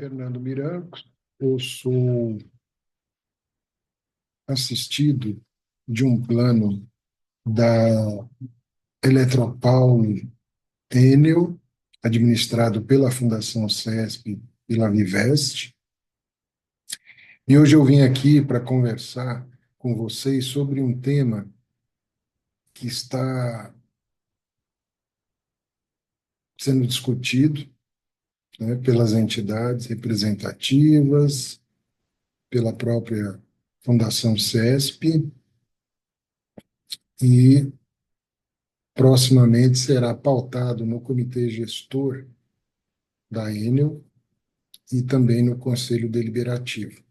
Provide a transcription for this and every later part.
Fernando Miranco, eu sou assistido de um plano da Eletropaulo Enel, administrado pela Fundação CESP e pela Vivest. E hoje eu vim aqui para conversar com vocês sobre um tema que está sendo discutido, né, pelas entidades representativas, pela própria Fundação CESP e proximamente será pautado no comitê gestor da Enel e também no Conselho Deliberativo.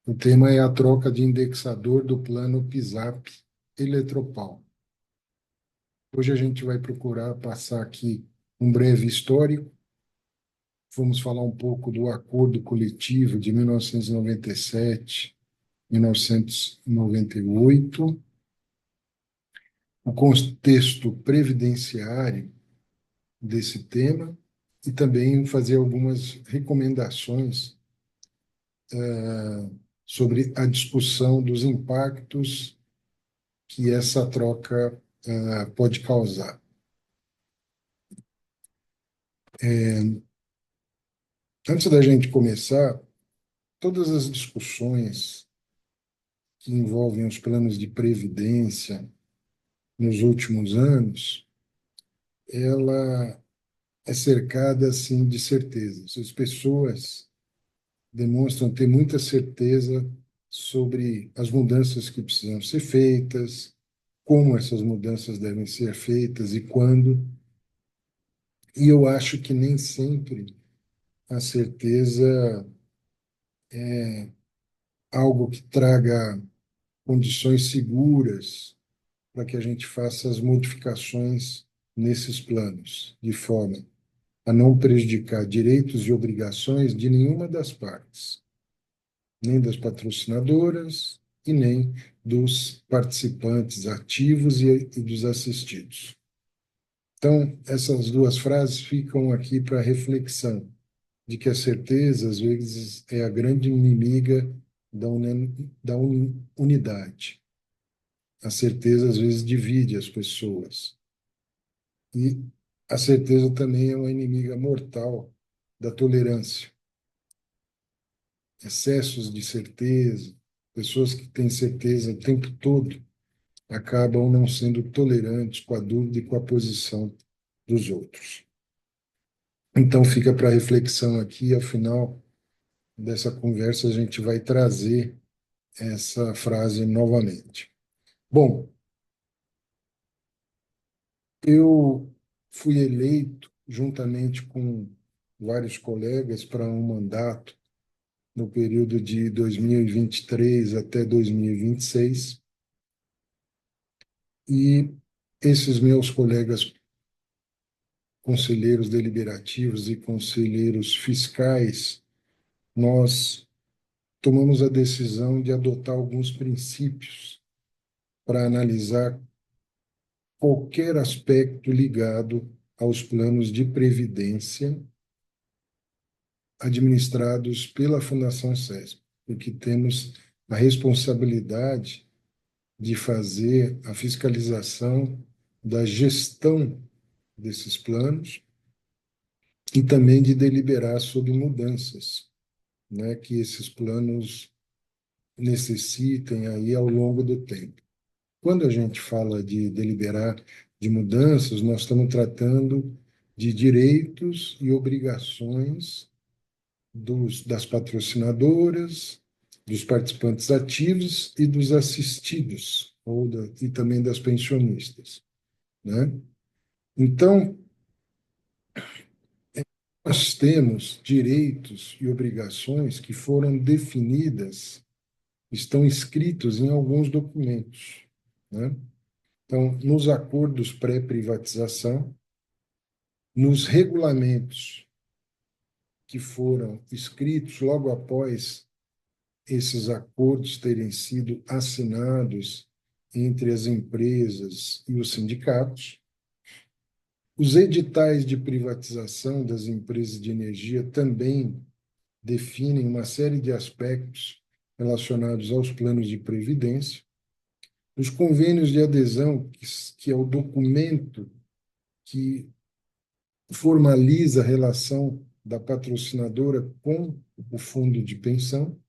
O tema é a troca de indexador do plano PISAP Eletropaulo. Hoje a gente vai procurar passar aqui um breve histórico. Vamos falar um pouco do acordo coletivo de 1997, 1998, o contexto previdenciário desse tema e também fazer algumas recomendações sobre a discussão dos impactos que essa troca pode causar. Antes da gente começar, todas as discussões que envolvem os planos de previdência nos últimos anos, ela é cercada assim de certezas. As pessoas demonstram ter muita certeza sobre as mudanças que precisam ser feitas, como essas mudanças devem ser feitas e quando. E eu acho que nem sempre a certeza é algo que traga condições seguras para que a gente faça as modificações nesses planos, de forma a não prejudicar direitos e obrigações de nenhuma das partes, nem das patrocinadoras e nem dos participantes ativos e dos assistidos. Então, essas duas frases ficam aqui para reflexão, de que a certeza, às vezes, é a grande inimiga da unidade. A certeza, às vezes, divide as pessoas. E a certeza também é uma inimiga mortal da tolerância. Excessos de certeza, pessoas que têm certeza o tempo todo, acabam não sendo tolerantes com a dúvida e com a posição dos outros. Então, fica para reflexão aqui, ao final dessa conversa, a gente vai trazer essa frase novamente. Bom, eu fui eleito, juntamente com vários colegas, para um mandato no período de 2023 até 2026, e esses meus colegas conselheiros deliberativos e conselheiros fiscais, nós tomamos a decisão de adotar alguns princípios para analisar qualquer aspecto ligado aos planos de previdência administrados pela Fundação CESP, porque temos a responsabilidade de fazer a fiscalização da gestão desses planos e também de deliberar sobre mudanças, né, que esses planos necessitem aí ao longo do tempo. Quando a gente fala de deliberar de mudanças, nós estamos tratando de direitos e obrigações das patrocinadoras, dos participantes ativos e dos assistidos, e também das pensionistas, né? Então, nós temos direitos e obrigações que foram definidas, estão escritos em alguns documentos, né? Então, nos acordos pré-privatização, nos regulamentos que foram escritos logo após esses acordos terem sido assinados entre as empresas e os sindicatos, os editais de privatização das empresas de energia também definem uma série de aspectos relacionados aos planos de previdência. Os convênios de adesão, que é o documento que formaliza a relação da patrocinadora com o fundo de pensão,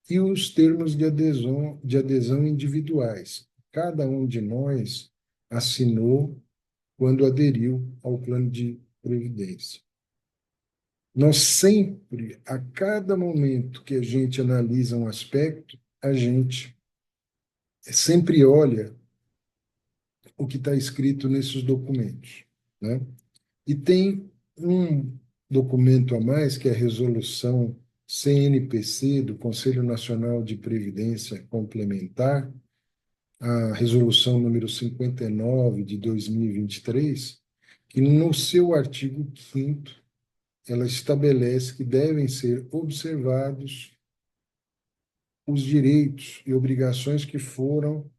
e os termos de adesão individuais. Cada um de nós assinou quando aderiu ao plano de previdência. Nós sempre, a cada momento que a gente analisa um aspecto, a gente sempre olha o que está escrito nesses documentos, né? E tem um documento a mais, que é a resolução CNPC, do Conselho Nacional de Previdência Complementar, a resolução número 59 de 2023, que no seu artigo 5º ela estabelece que devem ser observados os direitos e obrigações que foram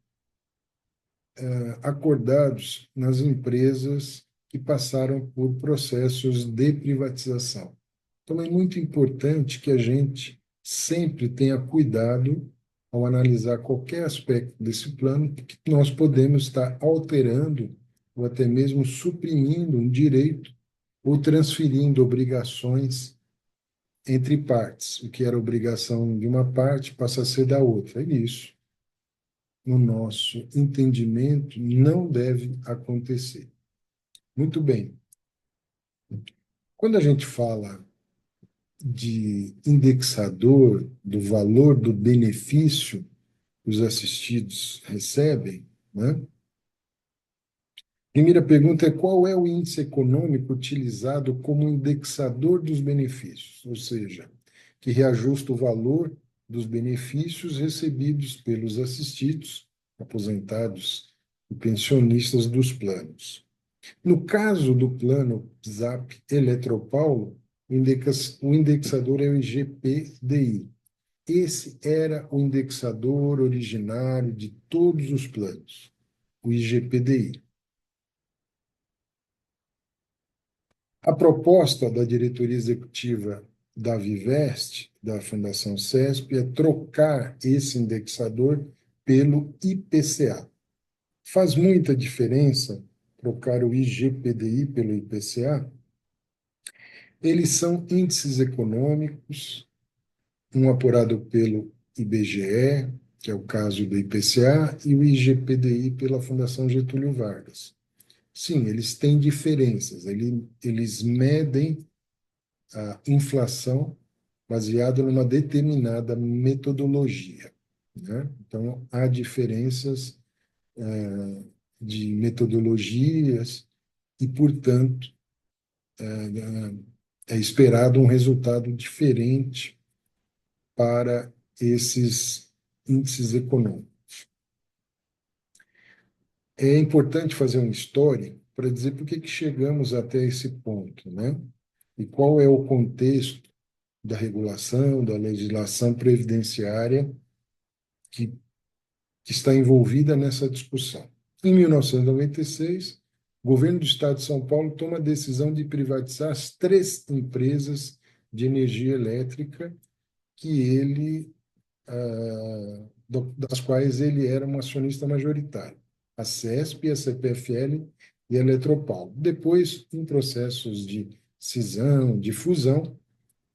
acordados nas empresas que passaram por processos de privatização. Então, é muito importante que a gente sempre tenha cuidado ao analisar qualquer aspecto desse plano, porque nós podemos estar alterando ou até mesmo suprimindo um direito ou transferindo obrigações entre partes. O que era obrigação de uma parte passa a ser da outra. E isso, no nosso entendimento, não deve acontecer. Muito bem. Quando a gente fala de indexador do valor do benefício que os assistidos recebem, né? Primeira pergunta é: qual é o índice econômico utilizado como indexador dos benefícios? Ou seja, que reajusta o valor dos benefícios recebidos pelos assistidos, aposentados e pensionistas dos planos. No caso do plano ZAP Eletropaulo, o indexador é o IGPDI. Esse era o indexador originário de todos os planos, o IGPDI. A proposta da diretoria executiva da Vivest, da Fundação CESP, é trocar esse indexador pelo IPCA. Faz muita diferença trocar o IGPDI pelo IPCA? Eles são índices econômicos, um apurado pelo IBGE, que é o caso do IPCA, e o IGPDI pela Fundação Getúlio Vargas. Sim, eles têm diferenças, eles medem a inflação baseado numa determinada metodologia, né? Então, há diferenças de metodologias e, portanto, é esperado um resultado diferente para esses índices econômicos. É importante fazer uma história para dizer por que chegamos até esse ponto, né? E qual é o contexto da regulação, da legislação previdenciária que, que está envolvida nessa discussão. Em 1996, o governo do Estado de São Paulo toma a decisão de privatizar as 3 empresas de energia elétrica que das quais ele era um acionista majoritário, a CESP, a CPFL e a Eletropaulo. Depois, em processos de cisão, de fusão,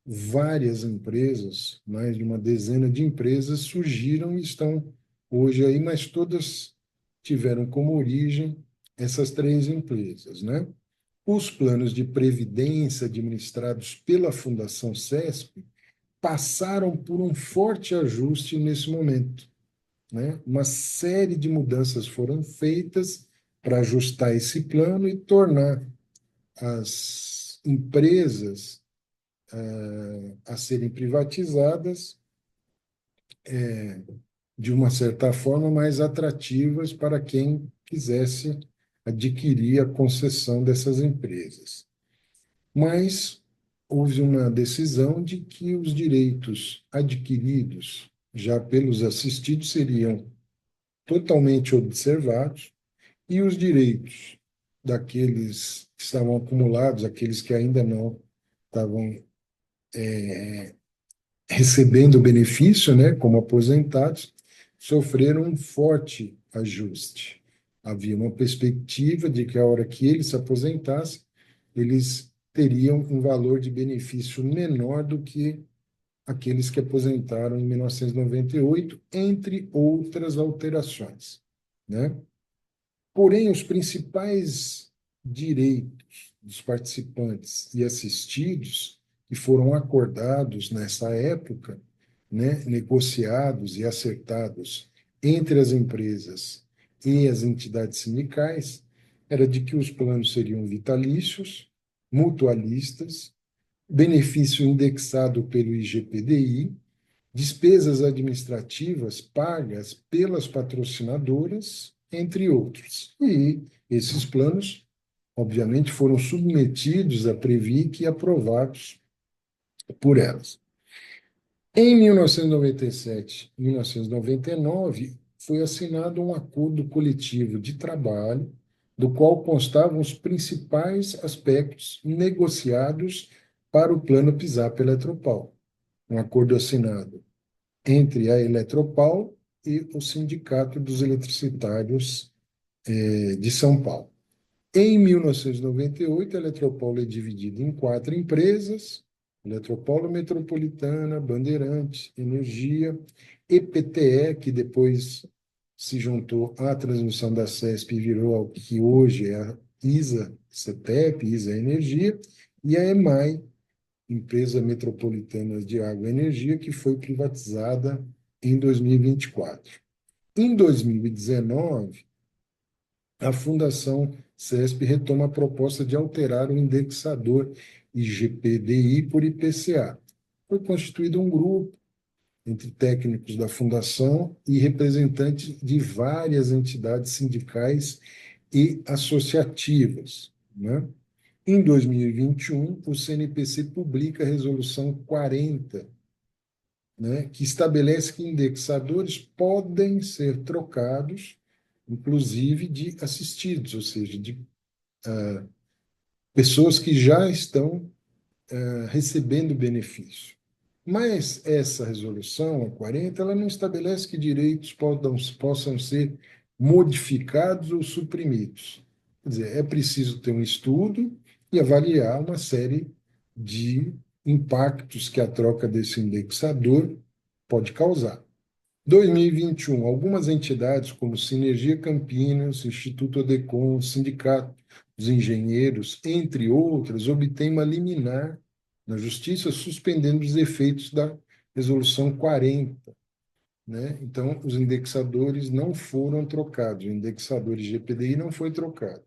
várias empresas, mais de uma dezena de empresas, surgiram e estão hoje aí, mas todas tiveram como origem essas 3 empresas, né? Os planos de previdência administrados pela Fundação CESP passaram por um forte ajuste nesse momento, né? Uma série de mudanças foram feitas para ajustar esse plano e tornar as empresas a serem privatizadas de uma certa forma mais atrativas para quem quisesse adquirir a concessão dessas empresas. Mas houve uma decisão de que os direitos adquiridos já pelos assistidos seriam totalmente observados e os direitos daqueles que estavam acumulados, aqueles que ainda não estavam recebendo benefício, né, como aposentados, sofreram um forte ajuste. Havia uma perspectiva de que a hora que eles se aposentassem, eles teriam um valor de benefício menor do que aqueles que aposentaram em 1998, entre outras alterações, né? Porém, os principais direitos dos participantes e assistidos que foram acordados nessa época, né, negociados e acertados entre as empresas e as entidades sindicais, era de que os planos seriam vitalícios, mutualistas, benefício indexado pelo IGPDI, despesas administrativas pagas pelas patrocinadoras, entre outros. E esses planos, obviamente, foram submetidos à Previc e aprovados por elas. Em 1997 e 1999, foi assinado um acordo coletivo de trabalho, do qual constavam os principais aspectos negociados para o plano PISAP Eletropaulo. Um acordo assinado entre a Eletropaulo e o Sindicato dos Eletricitários de São Paulo. Em 1998, a Eletropaulo é dividida em quatro empresas: Eletropaulo Metropolitana, Bandeirantes, Energia, EPTE, que depois se juntou à transmissão da CESP e virou ao que hoje é a ISA-CETEP, ISA Energia, e a EMAI, Empresa Metropolitana de Água e Energia, que foi privatizada em 2024. Em 2019, a Fundação CESP retoma a proposta de alterar o indexador IGPDI por IPCA. Foi constituído um grupo entre técnicos da Fundação e representantes de várias entidades sindicais e associativas, né? Em 2021, o CNPC publica a Resolução 40, né, que estabelece que indexadores podem ser trocados, inclusive de assistidos, ou seja, de pessoas que já estão recebendo benefício. Mas essa resolução, a 40, ela não estabelece que direitos possam ser modificados ou suprimidos. Quer dizer, é preciso ter um estudo e avaliar uma série de impactos que a troca desse indexador pode causar. 2021, algumas entidades como Sinergia Campinas, Instituto Odecon, Sindicato dos Engenheiros, entre outras, obtêm uma liminar na Justiça suspendendo os efeitos da Resolução 40, né? Então, os indexadores não foram trocados, o indexador IGPDI não foi trocado.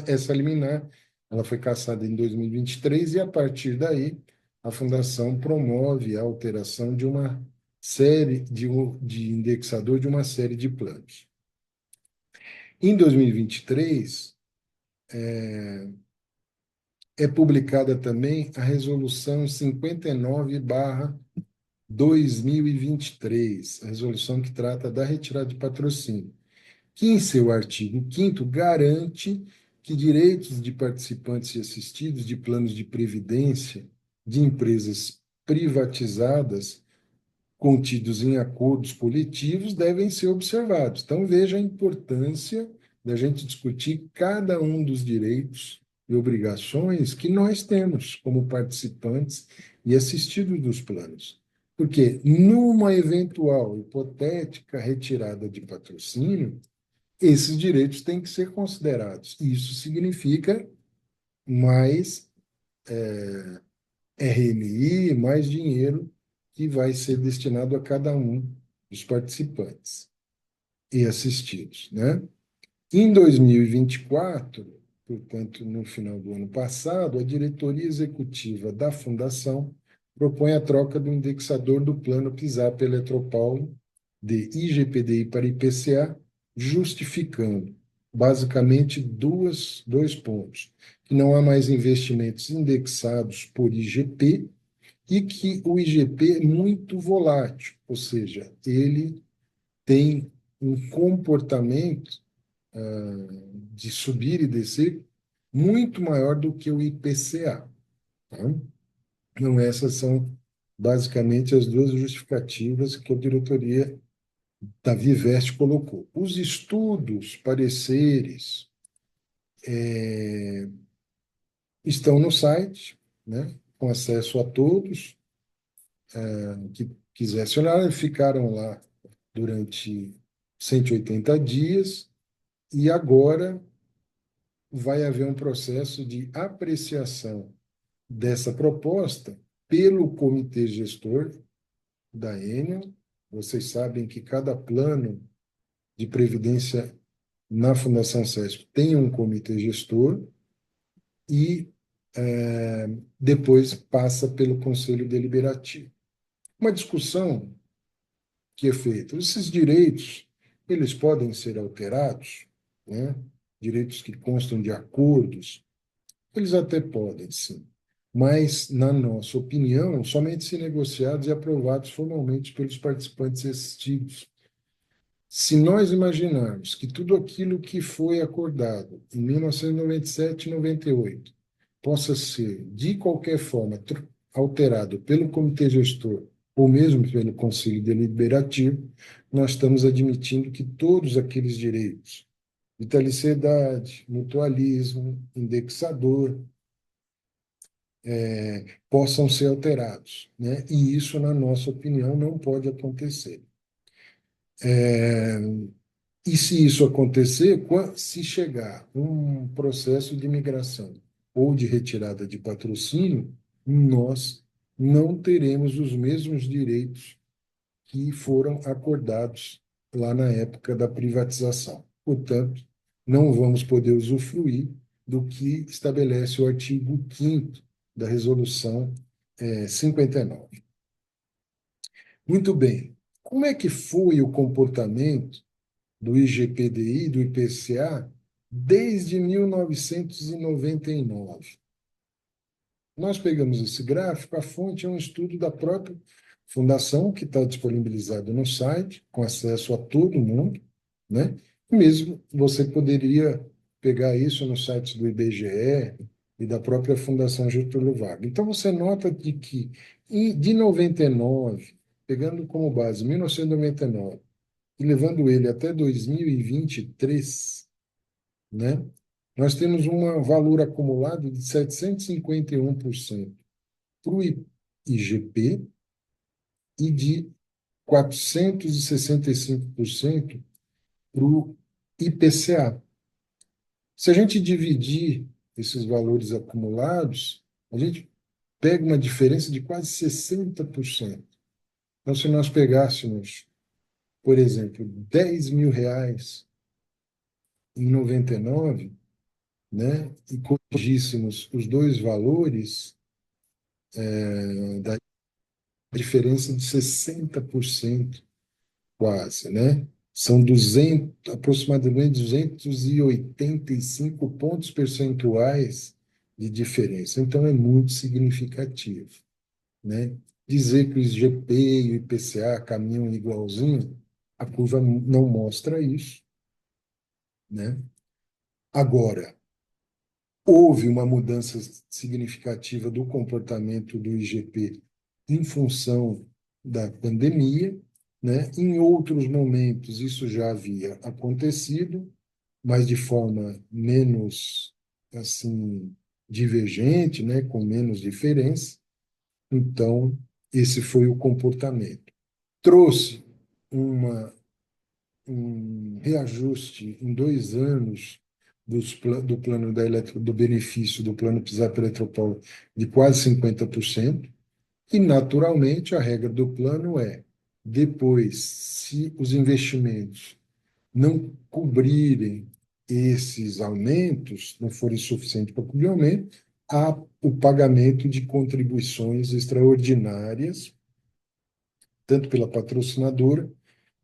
Essa liminar, ela foi cassada em 2023 e, a partir daí, a Fundação promove a alteração de uma série de indexador de uma série de planos. Em 2023, é publicada também a Resolução 59/2023, a resolução que trata da retirada de patrocínio, que em seu artigo 5º garante que direitos de participantes e assistidos de planos de previdência de empresas privatizadas contidos em acordos coletivos devem ser observados. Então, veja a importância da gente discutir cada um dos direitos e obrigações que nós temos como participantes e assistidos dos planos. Porque, numa eventual hipotética retirada de patrocínio, esses direitos têm que ser considerados. Isso significa mais RMI, mais dinheiro que vai ser destinado a cada um dos participantes e assistidos, né? Em 2024, portanto, no final do ano passado, a diretoria executiva da Fundação propõe a troca do indexador do plano PISAP Eletropaulo de IGPDI para IPCA, justificando basicamente dois pontos: que não há mais investimentos indexados por IGP e que o IGP é muito volátil, ou seja, ele tem um comportamento de subir e descer muito maior do que o IPCA. Tá? Então, essas são basicamente as duas justificativas que a diretoria da Vivest colocou. Os estudos, pareceres, estão no site, né, com acesso a todos que quisessem olhar, ficaram lá durante 180 dias e agora vai haver um processo de apreciação dessa proposta pelo comitê gestor da Enel. Vocês sabem que cada plano de previdência na Fundação CESP tem um comitê gestor e depois passa pelo Conselho Deliberativo. Uma discussão que é feita. Esses direitos, eles podem ser alterados, né? Direitos que constam de acordos, eles até podem, sim. Mas, na nossa opinião, somente se negociados e aprovados formalmente pelos participantes assistidos. Se nós imaginarmos que tudo aquilo que foi acordado em 1997 e 98 possa ser, de qualquer forma, alterado pelo comitê gestor ou mesmo pelo Conselho Deliberativo, nós estamos admitindo que todos aqueles direitos, vitaliciedade, mutualismo, indexador, possam ser alterados, né? E isso, na nossa opinião, não pode acontecer. E se isso acontecer, se chegar um processo de migração ou de retirada de patrocínio, nós não teremos os mesmos direitos que foram acordados lá na época da privatização. Portanto, não vamos poder usufruir do que estabelece o artigo 5º da Resolução 59. Muito bem. Como é que foi o comportamento do IGPDI, do IPCA, desde 1999? Nós pegamos esse gráfico, a fonte é um estudo da própria fundação, que está disponibilizado no site, com acesso a todo mundo, né? Mesmo você poderia pegar isso no site do IBGE e da própria Fundação Getúlio Vargas. Então, você nota de que, de 99, pegando como base 1999, e levando ele até 2023, né? Nós temos um valor acumulado de 751% para o IGP e de 465% para o IPCA. Se a gente dividir esses valores acumulados, a gente pega uma diferença de quase 60%. Então, se nós pegássemos, por exemplo, R$ 10.000 em 99, né, e corrigíssemos os dois valores, da diferença de 60% quase, né? São 200, aproximadamente 285 pontos percentuais de diferença. Então, é muito significativo, né? Dizer que o IGP e o IPCA caminham igualzinho, a curva não mostra isso, né? Agora, houve uma mudança significativa do comportamento do IGP em função da pandemia, né? Em outros momentos isso já havia acontecido, mas de forma menos assim divergente, né? Com menos diferença. Então, esse foi o comportamento. Trouxe uma um reajuste em 2 anos do plano do benefício do plano PSAP Eletropaulo de quase 50%, e, naturalmente, a regra do plano é, depois, se os investimentos não cobrirem esses aumentos, não forem suficientes para cobrir o aumento, há o pagamento de contribuições extraordinárias, tanto pela patrocinadora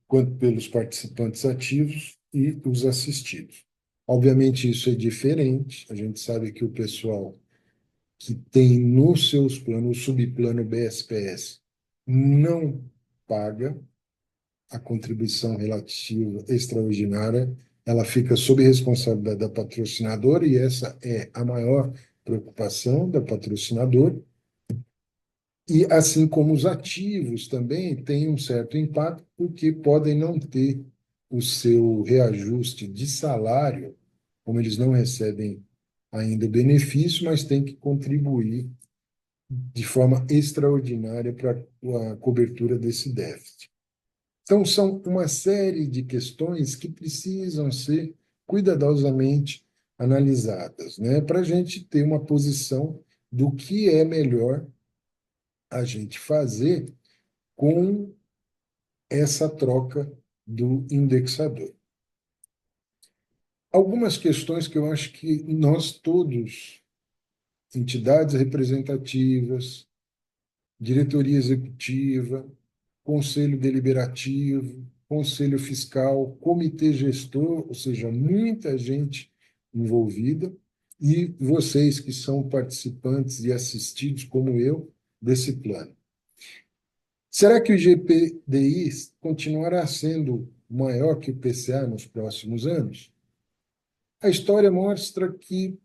quanto pelos participantes ativos e os assistidos. Obviamente, isso é diferente. A gente sabe que o pessoal que tem nos seus planos, o subplano BSPS, não paga a contribuição relativa extraordinária, ela fica sob responsabilidade da patrocinadora, e essa é a maior preocupação da patrocinadora. E assim como os ativos também têm um certo impacto, porque podem não ter o seu reajuste de salário, como eles não recebem ainda benefício, mas têm que contribuir de forma extraordinária para a cobertura desse déficit. Então, são uma série de questões que precisam ser cuidadosamente analisadas, né, para a gente ter uma posição do que é melhor a gente fazer com essa troca do indexador. Algumas questões que eu acho que nós todos, entidades representativas, diretoria executiva, conselho deliberativo, conselho fiscal, comitê gestor, ou seja, muita gente envolvida, e vocês que são participantes e assistidos, como eu, desse plano. Será que o IGPDI continuará sendo maior que o PCA nos próximos anos? A história mostra que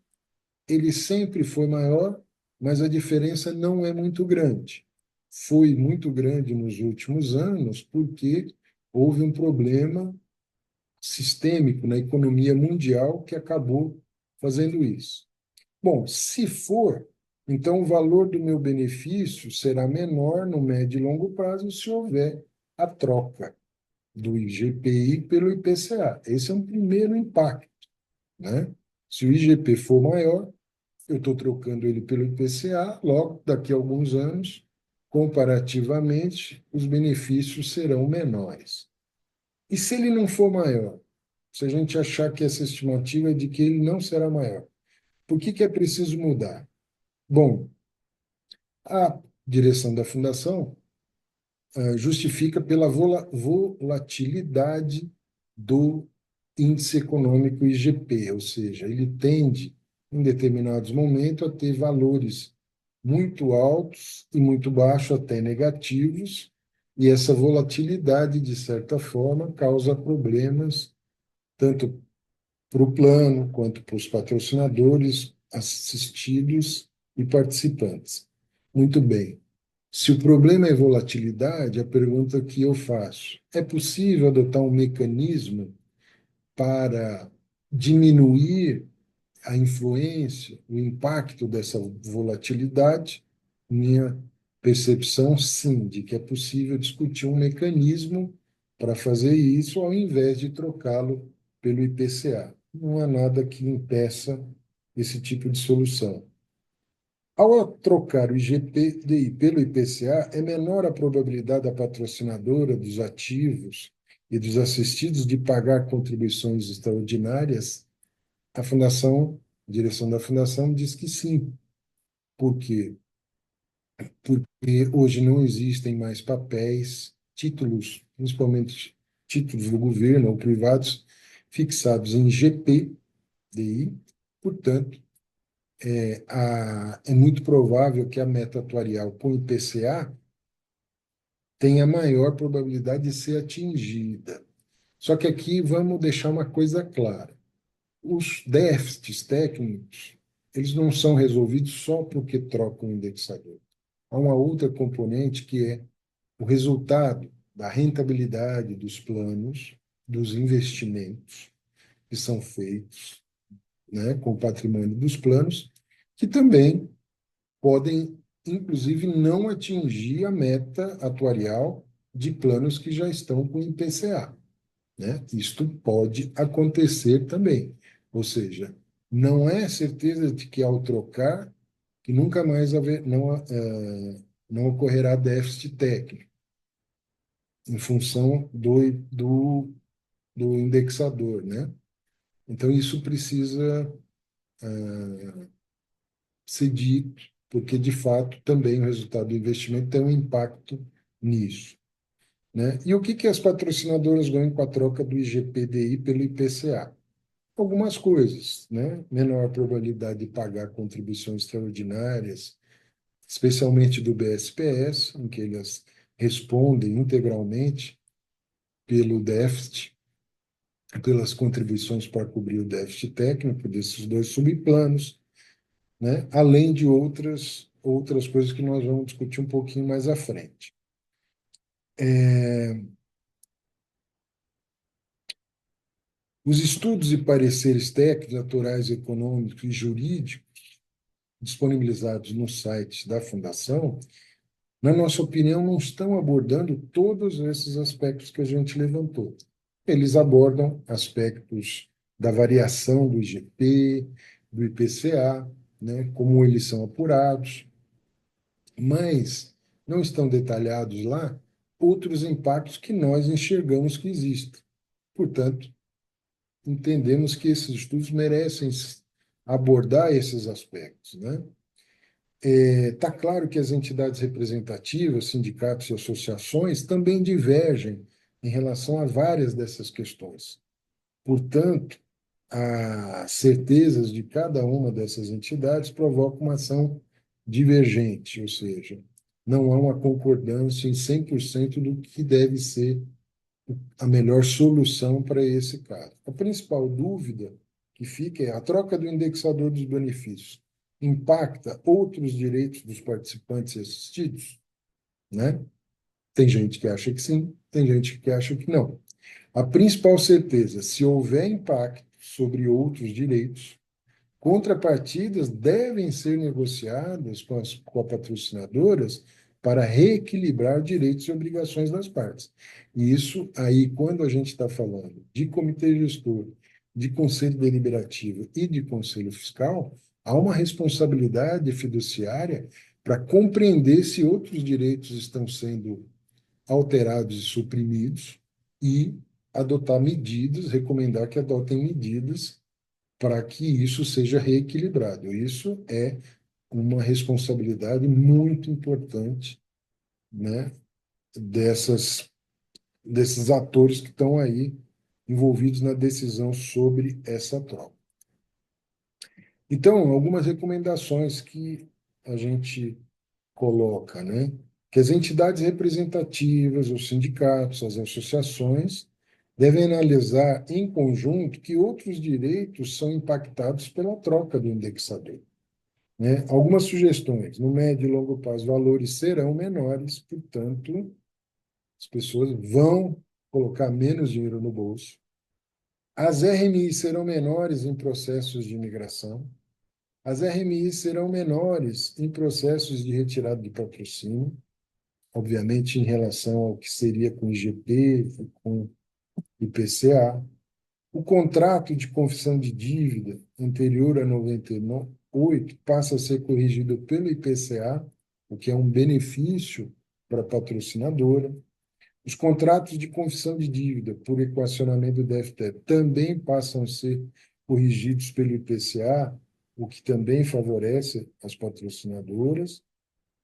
ele sempre foi maior, mas a diferença não é muito grande. Foi muito grande nos últimos anos porque houve um problema sistêmico na economia mundial que acabou fazendo isso. Bom, se for, então o valor do meu benefício será menor no médio e longo prazo se houver a troca do IGPI pelo IPCA. Esse é um primeiro impacto, né? Se o IGP for maior, eu estou trocando ele pelo IPCA, logo, daqui a alguns anos, comparativamente, os benefícios serão menores. E se ele não for maior? Se a gente achar que essa estimativa é de que ele não será maior, por que é preciso mudar? Bom, a direção da fundação justifica pela volatilidade do índice econômico IGP, ou seja, ele tende, em determinados momentos, a ter valores muito altos e muito baixos, até negativos, e essa volatilidade, de certa forma, causa problemas tanto para o plano quanto para os patrocinadores, assistidos e participantes. Muito bem. Se o problema é volatilidade, a pergunta que eu faço: é possível adotar um mecanismo para diminuir a influência, o impacto dessa volatilidade? Minha percepção, sim, de que é possível discutir um mecanismo para fazer isso, ao invés de trocá-lo pelo IPCA. Não há nada que impeça esse tipo de solução. Ao trocar o IGPDI pelo IPCA, é menor a probabilidade da patrocinadora, dos ativos e dos assistidos de pagar contribuições extraordinárias? A fundação, a direção da fundação diz que sim. Por quê? Porque hoje não existem mais papéis, títulos, principalmente títulos do governo ou privados, fixados em GPDI. Portanto, é muito provável que a meta atuarial com IPCA tenha maior probabilidade de ser atingida. Só que aqui vamos deixar uma coisa clara: os déficits técnicos, eles não são resolvidos só porque troca o indexador. Há uma outra componente que é o resultado da rentabilidade dos planos, dos investimentos que são feitos, né, com o patrimônio dos planos, que também podem, inclusive, não atingir a meta atuarial de planos que já estão com IPCA, né? Isto pode acontecer também. Ou seja, não é certeza de que ao trocar, que nunca mais não ocorrerá déficit técnico em função do indexador, né? Então, isso precisa ser dito, porque, de fato, também o resultado do investimento tem um impacto nisso, né? E o que as patrocinadoras ganham com a troca do IGPDI pelo IPCA? Algumas coisas, né? Menor probabilidade de pagar contribuições extraordinárias, especialmente do BSPS, em que elas respondem integralmente pelo déficit, pelas contribuições para cobrir o déficit técnico desses dois subplanos, né? Além de outras outras coisas que nós vamos discutir um pouquinho mais à frente. Os estudos e pareceres técnicos, naturais, econômicos e jurídicos disponibilizados no site da Fundação, na nossa opinião, não estão abordando todos esses aspectos que a gente levantou. Eles abordam aspectos da variação do IGP, do IPCA, né, como eles são apurados, mas não estão detalhados lá outros impactos que nós enxergamos que existem. Portanto, entendemos que esses estudos merecem abordar esses aspectos, né? Está claro que as entidades representativas, sindicatos e associações também divergem em relação a várias dessas questões. Portanto, as certezas de cada uma dessas entidades provocam uma ação divergente, ou seja, não há uma concordância em 100% do que deve ser a melhor solução para esse caso. A principal dúvida que fica é a troca do indexador dos benefícios impacta outros direitos dos participantes e assistidos, né? Tem gente que acha que sim, tem gente que acha que não. A principal certeza, se houver impacto sobre outros direitos, contrapartidas devem ser negociadas com as patrocinadoras para reequilibrar direitos e obrigações das partes. E isso aí, quando a gente está falando de comitê gestor, de conselho deliberativo e de conselho fiscal, há uma responsabilidade fiduciária para compreender se outros direitos estão sendo alterados e suprimidos e adotar medidas, recomendar que adotem medidas para que isso seja reequilibrado. Isso é uma responsabilidade muito importante, né, desses atores que estão aí envolvidos na decisão sobre essa troca. Então, algumas recomendações que a gente coloca, né? Que as entidades representativas, os sindicatos, as associações, devem analisar em conjunto que outros direitos são impactados pela troca do indexador, né? Algumas sugestões. No médio e longo prazo, os valores serão menores, portanto, as pessoas vão colocar menos dinheiro no bolso. As RMIs serão menores em processos de imigração. As RMIs serão menores em processos de retirada de patrocínio, obviamente em relação ao que seria com IGP, com IPCA. O contrato de confissão de dívida anterior a 98 passa a ser corrigido pelo IPCA, o que é um benefício para a patrocinadora. Os contratos de confissão de dívida por equacionamento do DFT também passam a ser corrigidos pelo IPCA, o que também favorece as patrocinadoras.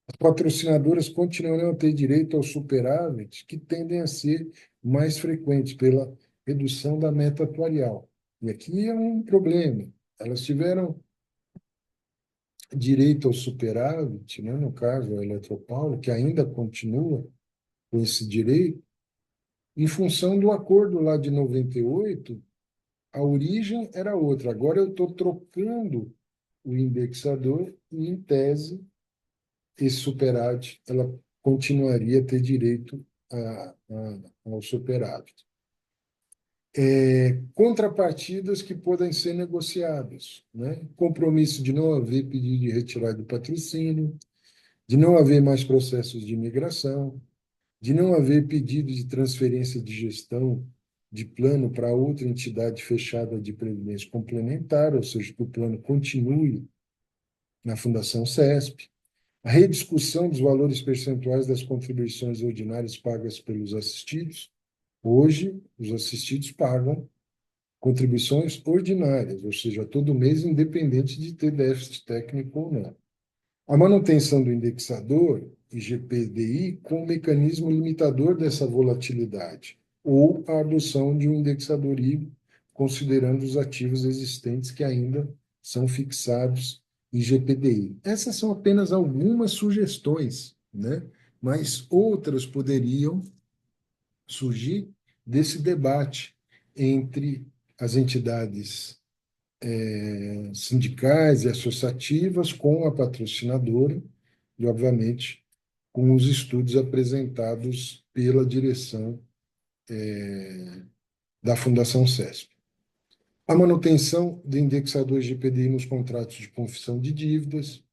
As patrocinadoras continuarão a ter direito ao superávit, que tendem a ser mais frequentes pela redução da meta atuarial. E aqui é um problema. Elas tiveram direito ao superávit, né, no caso, a Eletropaulo, que ainda continua com esse direito, em função do acordo lá de 98, a origem era outra. Agora eu estou trocando o indexador e, em tese, esse superávit ela continuaria a ter direito ao superávit. Contrapartidas que podem ser negociadas, né? Compromisso de não haver pedido de retirada de patrocínio, de não haver mais processos de imigração, de não haver pedido de transferência de gestão de plano para outra entidade fechada de previdência complementar, ou seja, que o plano continue na Fundação CESP, a rediscussão dos valores percentuais das contribuições ordinárias pagas pelos assistidos. Hoje, os assistidos pagam contribuições ordinárias, ou seja, todo mês, independente de ter déficit técnico ou não. A manutenção do indexador IGPDI com um mecanismo limitador dessa volatilidade, ou a adoção de um indexador híbrido, considerando os ativos existentes que ainda são fixados IGPDI. Essas são apenas algumas sugestões, né? Mas outras poderiam surgir desse debate entre as entidades sindicais e associativas com a patrocinadora, e, obviamente, com os estudos apresentados pela direção da Fundação CESP. A manutenção de indexadores de PDI nos contratos de confissão de dívidas.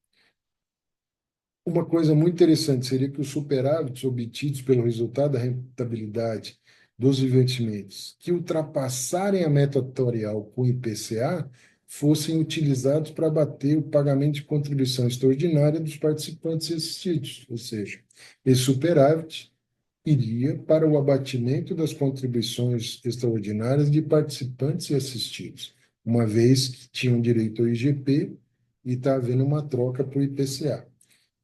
Uma coisa muito interessante seria que os superávites obtidos pelo resultado da rentabilidade dos investimentos que ultrapassarem a meta atuarial com o IPCA fossem utilizados para abater o pagamento de contribuição extraordinária dos participantes e assistidos, ou seja, esse superávit iria para o abatimento das contribuições extraordinárias de participantes e assistidos, uma vez que tinham direito ao IGP e está havendo uma troca para o IPCA.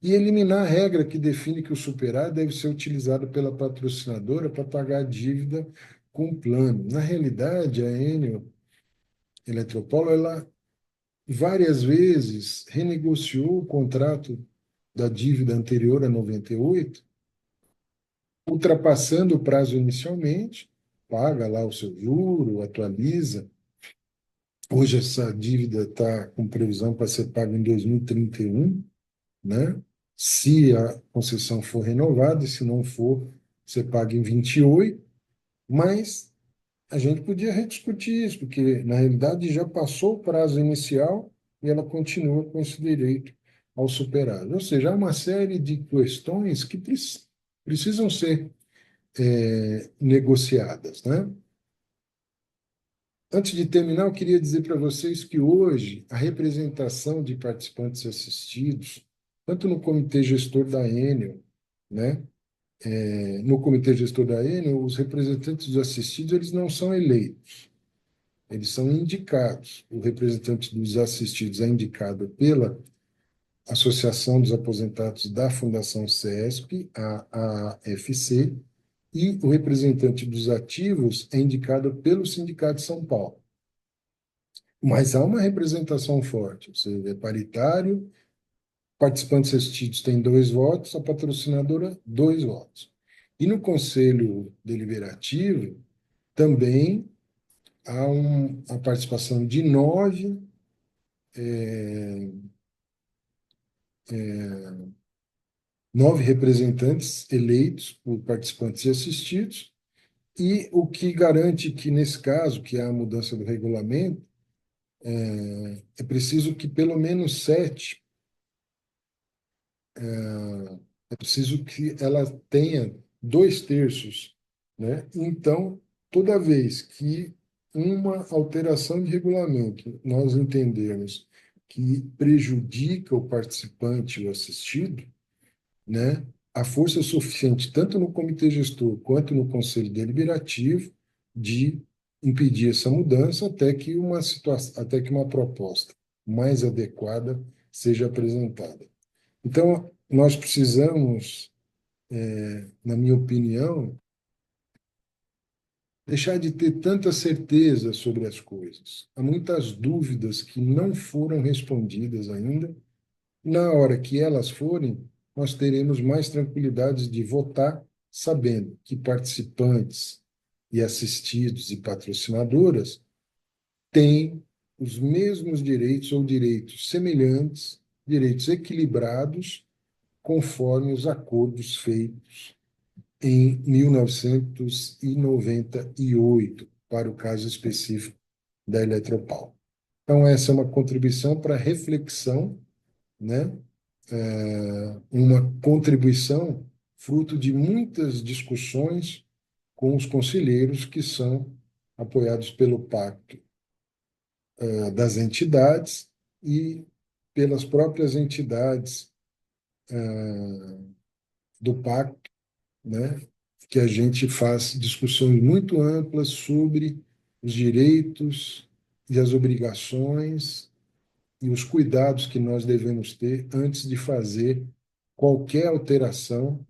E eliminar a regra que define que o superávit deve ser utilizado pela patrocinadora para pagar a dívida com o plano. Na realidade, a Enel Eletropaulo, ela várias vezes renegociou o contrato da dívida anterior a 98, ultrapassando o prazo inicialmente, paga lá o seu juro, atualiza. Hoje essa dívida está com previsão para ser paga em 2031, né? Se a concessão for renovada, e se não for, você paga em 28, mas a gente podia rediscutir isso, porque na realidade já passou o prazo inicial e ela continua com esse direito ao superávit. Ou seja, há uma série de questões que precisam ser negociadas, né? Antes de terminar, eu queria dizer para vocês que hoje a representação de participantes assistidos, tanto no comitê gestor da Enel, né? No comitê gestor da Enel, os representantes dos assistidos eles não são eleitos, eles são indicados. O representante dos assistidos é indicado pela Associação dos Aposentados da Fundação CESP, a AFC, e o representante dos ativos é indicado pelo Sindicato de São Paulo. Mas há uma representação forte, ou seja, é paritário, participantes assistidos têm 2 votos, a patrocinadora, 2 votos. E no Conselho Deliberativo, também há a participação de 9 representantes eleitos por participantes e assistidos, e o que garante que, nesse caso, que há a mudança do regulamento, é preciso que pelo menos 7, é preciso que ela tenha 2/3, né? Então, toda vez que uma alteração de regulamento nós entendermos que prejudica o participante ou assistido, né? A força suficiente, tanto no comitê gestor quanto no conselho deliberativo, de impedir essa mudança até que uma proposta mais adequada seja apresentada. Então, nós precisamos, na minha opinião, deixar de ter tanta certeza sobre as coisas. Há muitas dúvidas que não foram respondidas ainda. Na hora que elas forem, nós teremos mais tranquilidade de votar, sabendo que participantes e assistidos e patrocinadoras têm os mesmos direitos ou direitos semelhantes, direitos equilibrados, conforme os acordos feitos em 1998, para o caso específico da Eletropaulo. Então, essa é uma contribuição para reflexão, né? Uma contribuição fruto de muitas discussões com os conselheiros que são apoiados pelo Pacto das Entidades e pelas próprias entidades do Pacto, né? Que a gente faz discussões muito amplas sobre os direitos e as obrigações e os cuidados que nós devemos ter antes de fazer qualquer alteração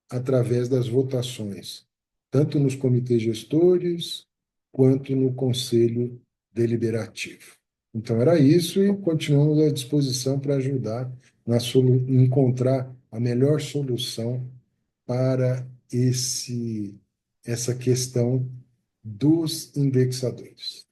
através das votações, tanto nos comitês gestores quanto no conselho deliberativo. Então, era isso e continuamos à disposição para ajudar encontrar a melhor solução para essa questão dos indexadores.